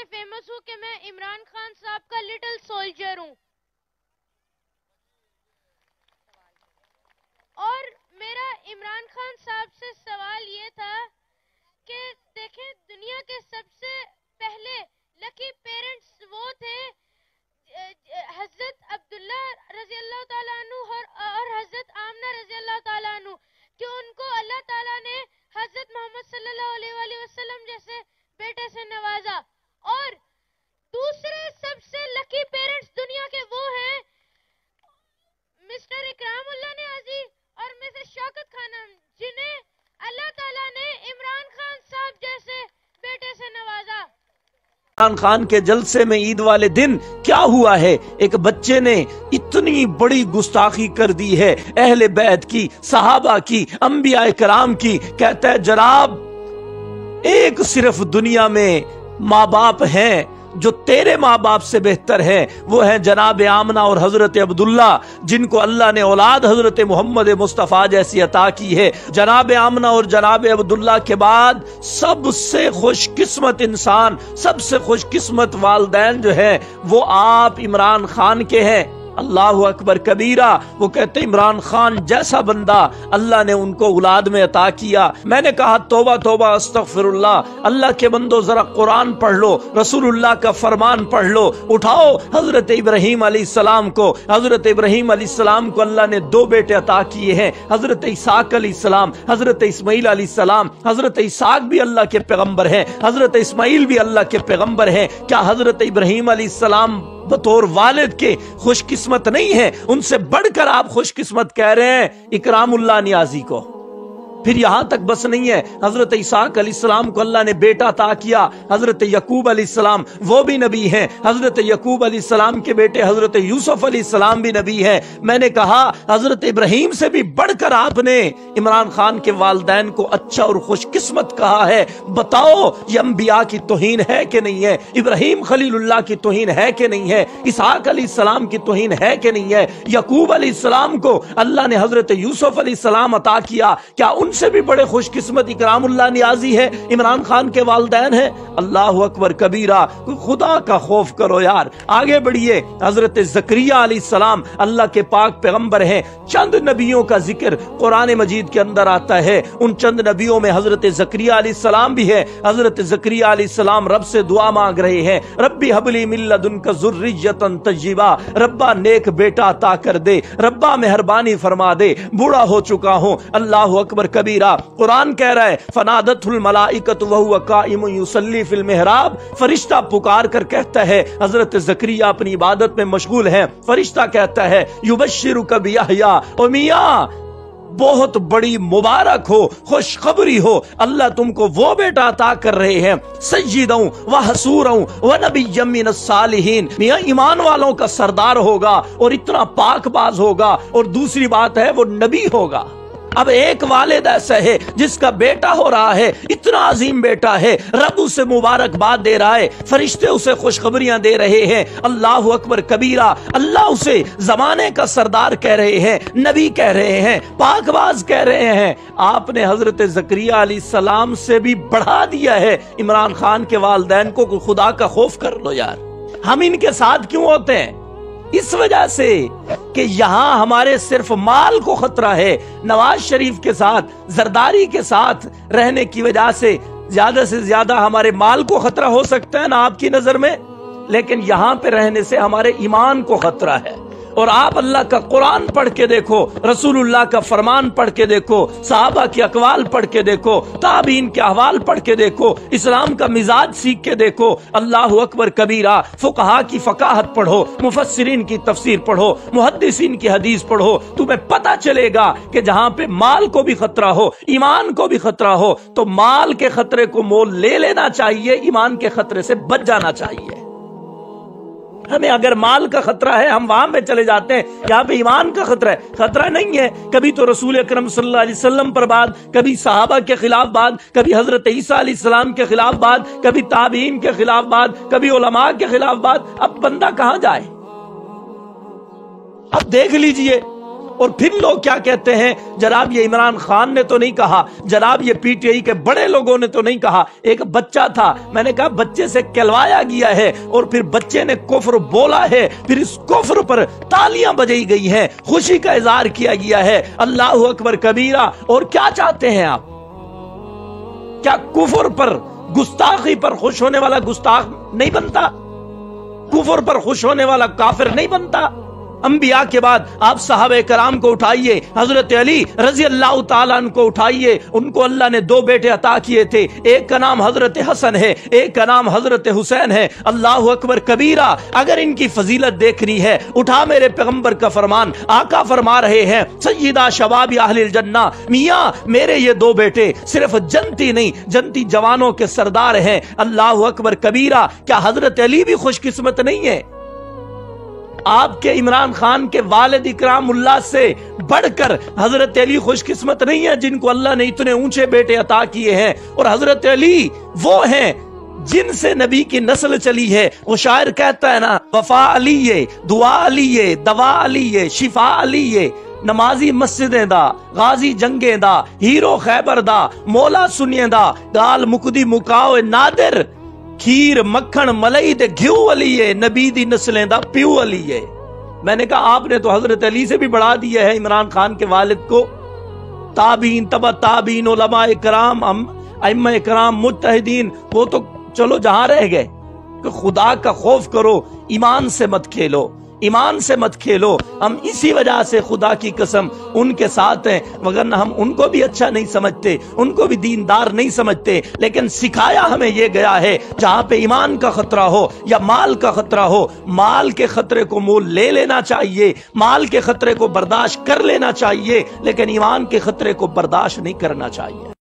سے فیمس ہوں کہ میں عمران خان صاحب کا لٹل سولجر ہوں. اور میرا عمران خان صاحب سے سوال یہ تھا کہ دیکھیں دنیا کے سب سے پہلے لکی پیرنٹس وہ تھے حضرت عبداللہ رضی اللہ تعالیٰ عنہ اور حضرت آمنہ رضی اللہ تعالیٰ عنہ، کہ ان کو اللہ تعالیٰ نے حضرت محمد صلی اللہ علیہ وآلہ وسلم جیسے بیٹے سے نوازا. اور دوسرے سب سے لکی پیرنٹس دنیا کے وہ ہیں مسٹر اکرام اللہ نیازی اور مسز شوکت خانم، جنہیں اللہ تعالیٰ نے عمران خان صاحب جیسے بیٹے سے نوازا. عمران خان کے جلسے میں عید والے دن کیا ہوا ہے؟ ایک بچے نے اتنی بڑی گستاخی کر دی ہے اہل بیت کی، صحابہ کی، انبیاء کرام کی. کہتا ہے جناب ایک صرف دنیا میں ماں باپ ہیں جو تیرے ماں باپ سے بہتر ہے، وہ ہیں جناب آمنہ اور حضرت عبداللہ، جن کو اللہ نے اولاد حضرت محمد مصطفیٰ جیسی عطا کی ہے. جناب آمنہ اور جناب عبداللہ کے بعد سب سے خوش قسمت انسان، سب سے خوش قسمت والدین جو ہے وہ آپ عمران خان کے ہیں. اللہ اکبر کبیرہ. وہ کہتے عمران خان جیسا بندہ اللہ نے ان کو اولاد میں عطا کیا. میں نے کہا توبہ توبہ استغفر اللہ. اللہ کے بندو ذرا قرآن پڑھ لو، رسول اللہ کا فرمان پڑھ لو. اٹھاؤ حضرت ابراہیم علیہ السلام کو. حضرت ابراہیم علیہ السلام کو اللہ نے دو بیٹے عطا کیے ہیں، حضرت اسحاق علیہ السلام، حضرت اسماعیل علیہ السلام. حضرت اسحاق بھی اللہ کے پیغمبر ہیں، حضرت اسماعیل بھی اللہ کے پیغمبر ہیں. کیا حضرت ابراہیم علیہ السلام بطور والد کے خوش قسمت نہیں ہے؟ ان سے بڑھ کر آپ خوش قسمت کہہ رہے ہیں اکرام اللہ نیازی کو. پھر یہاں تک بس نہیں ہے، حضرت اسحاق علیہ السلام کو اللہ نے بیٹا عطا کیا. حضرت یعقوب علیہ السلام وہ بھی نبی ہیں. حضرت یعقوب علیہ السلام کے بیٹے حضرت یوسف علیہ السلام بھی نبی ہیں. میں نے کہا حضرت ابراہیم سے بھی بڑھ کر آپ نے عمران خان کے والدین کو اچھا اور خوش قسمت کہا ہے. بتاؤ یہ انبیاء کی توہین ہے کہ نہیں ہے؟ ابراہیم خلیل اللہ کی توہین ہے کہ نہیں ہے؟ اسحاق علیہ السلام کی توہین ہے کہ نہیں ہے؟ یعقوب علیہ السلام کو اللہ نے حضرت یوسف علیہ السلام عطا کیا. کیا ان سے بھی بڑے خوش قسمت اکرام اللہ نیازی ہے، عمران خان کے والدین ہیں؟ اللہ اکبر کبیرہ. خدا کا خوف کرو یار. آگے بڑھیے. حضرت زکریا علیہ السلام اللہ کے پاک پیغمبر ہیں. چند نبیوں کا ذکر قرآن مجید کے اندر آتا ہے. ان چند نبیوں میں حضرت زکریا علیہ السلام بھی ہے. حضرت زکریا علیہ السلام رب سے دعا مانگ رہے ہیں، ربی حب لی من لدنک ذریۃ طیبہ. ربا نیک بیٹا عطا کر دے، ربا مہربانی فرما دے، بوڑھا ہو چکا ہوں. اللہ اکبر کبیرہ. قرآن کہہ رہا ہے فنادتہ الملائکۃ وہو قائم یصلی فی المحراب. فرشتہ پکار کر کہتا ہے، حضرت زکریا اپنی عبادت میں مشغول ہیں، فرشتہ کہتا ہے یبشرک بیحییٰ، او میاں بہت بڑی مبارک ہو، خوشخبری ہو، اللہ تم کو وہ بیٹا عطا کر رہے ہیں سیداً و حصوراً و نبیًا من الصالحین. میاں ایمان والوں کا سردار ہوگا اور اتنا پاک باز ہوگا، اور دوسری بات ہے وہ نبی ہوگا. اب ایک والد ایسا ہے جس کا بیٹا ہو رہا ہے، اتنا عظیم بیٹا ہے، رب اسے مبارکباد دے رہا ہے، فرشتے اسے خوشخبریاں دے رہے ہیں. اللہ اکبر کبیرہ. اللہ اسے زمانے کا سردار کہہ رہے ہیں، نبی کہہ رہے ہیں، پاک باز کہہ رہے ہیں. آپ نے حضرت زکریا علیہ السلام سے بھی بڑھا دیا ہے عمران خان کے والدین کو. خدا کا خوف کر لو یار. ہم ان کے ساتھ کیوں ہوتے ہیں؟ اس وجہ سے کہ یہاں ہمارے صرف مال کو خطرہ ہے. نواز شریف کے ساتھ، زرداری کے ساتھ رہنے کی وجہ سے زیادہ ہمارے مال کو خطرہ ہو سکتا ہے نا آپ کی نظر میں، لیکن یہاں پہ رہنے سے ہمارے ایمان کو خطرہ ہے. اور آپ اللہ کا قرآن پڑھ کے دیکھو، رسول اللہ کا فرمان پڑھ کے دیکھو، صحابہ کی اقوال پڑھ کے دیکھو، تابعین کے احوال پڑھ کے دیکھو، اسلام کا مزاج سیکھ کے دیکھو. اللہ اکبر کبیرہ. فقہا کی فقاہت پڑھو، مفسرین کی تفسیر پڑھو، محدثین کی حدیث پڑھو. تمہیں پتہ چلے گا کہ جہاں پہ مال کو بھی خطرہ ہو، ایمان کو بھی خطرہ ہو، تو مال کے خطرے کو مول لے لینا چاہیے، ایمان کے خطرے سے بچ جانا چاہیے. ہمیں اگر مال کا خطرہ ہے ہم وہاں پہ چلے جاتے ہیں، یہاں پہ ایمان کا خطرہ ہے. خطرہ نہیں ہے. کبھی تو رسول اکرم صلی اللہ علیہ وسلم پر بات، کبھی صحابہ کے خلاف بات، کبھی حضرت عیسیٰ علیہ السلام کے خلاف بات، کبھی تابعین کے خلاف بات، کبھی علماء کے خلاف بات. اب بندہ کہاں جائے؟ اب دیکھ لیجئے اور پھر لوگ کیا کہتے ہیں، جناب یہ عمران خان نے تو نہیں کہا، جناب یہ پی ٹی آئی کے بڑے لوگوں نے تو نہیں کہا، ایک بچہ تھا۔ میں نے کہا بچے سے کہلوایا گیا ہے اور پھر بچے نے کفر بولا ہے، پھر اس کفر پر تالیاں بجائی گئی ہیں، خوشی کا اظہار کیا گیا ہے، اللہ اکبر کبیرہ۔ اور کیا چاہتے ہیں آپ؟ کیا کفر پر، گستاخی پر خوش ہونے والا گستاخ نہیں بنتا؟ کفر پر خوش ہونے والا کافر نہیں بنتا؟ انبیاء کے بعد آپ صحابہ کرام کو اٹھائیے، حضرت علی رضی اللہ تعالیٰ عنہ کو اٹھائیے، ان کو اللہ نے 2 بیٹے عطا کیے تھے، ایک کا نام حضرت حسن ہے، ایک کا نام حضرت حسین ہے، اللہ اکبر کبیرہ۔ اگر ان کی فضیلت دیکھنی ہے، اٹھا میرے پیغمبر کا فرمان، آقا فرما رہے ہیں سیدہ شباب اہل الجنہ، میاں میرے یہ 2 بیٹے صرف جنتی نہیں، جنتی جوانوں کے سردار ہیں، اللہ اکبر کبیرہ۔ کیا حضرت علی بھی خوش قسمت نہیں ہے؟ آپ کے عمران خان کے والد اکرام اللہ سے بڑھ کر حضرت علی خوش قسمت نہیں ہے، جن کو اللہ نے اتنے اونچے بیٹے عطا کیے ہیں؟ اور حضرت علی وہ ہیں جن سے نبی کی نسل چلی ہے۔ وہ شاعر کہتا ہے نا، وفا علی ہے، دعا علی ہے، دوا علی ہے، شفا علی ہے، نمازی مسجدیں دا، غازی جنگیں دا، ہیرو خیبر دا، مولا سنیے دا، گال مکدی مکاؤ نادر، کھیر مکھن ملئی دے گھیو علی ہے، نبی دی نسلیں دا پیو علی ہے۔ میں نے کہا آپ نے تو حضرت علی سے بھی بڑھا دیا ہے عمران خان کے والد کو۔ تابعین، تبع تابعین، علماء کرام، ائمہ کرام، مجتہدین، وہ تو چلو جہاں رہ گئے۔ کہ خدا کا خوف کرو، ایمان سے مت کھیلو، ایمان سے مت کھیلو۔ ہم اسی وجہ سے خدا کی قسم ان کے ساتھ ہیں، وگرنہ ہم ان کو بھی اچھا نہیں سمجھتے، ان کو بھی دیندار نہیں سمجھتے، لیکن سکھایا ہمیں یہ گیا ہے جہاں پہ ایمان کا خطرہ ہو یا مال کا خطرہ ہو، مال کے خطرے کو مول لے لینا چاہیے، مال کے خطرے کو برداشت کر لینا چاہیے، لیکن ایمان کے خطرے کو برداشت نہیں کرنا چاہیے۔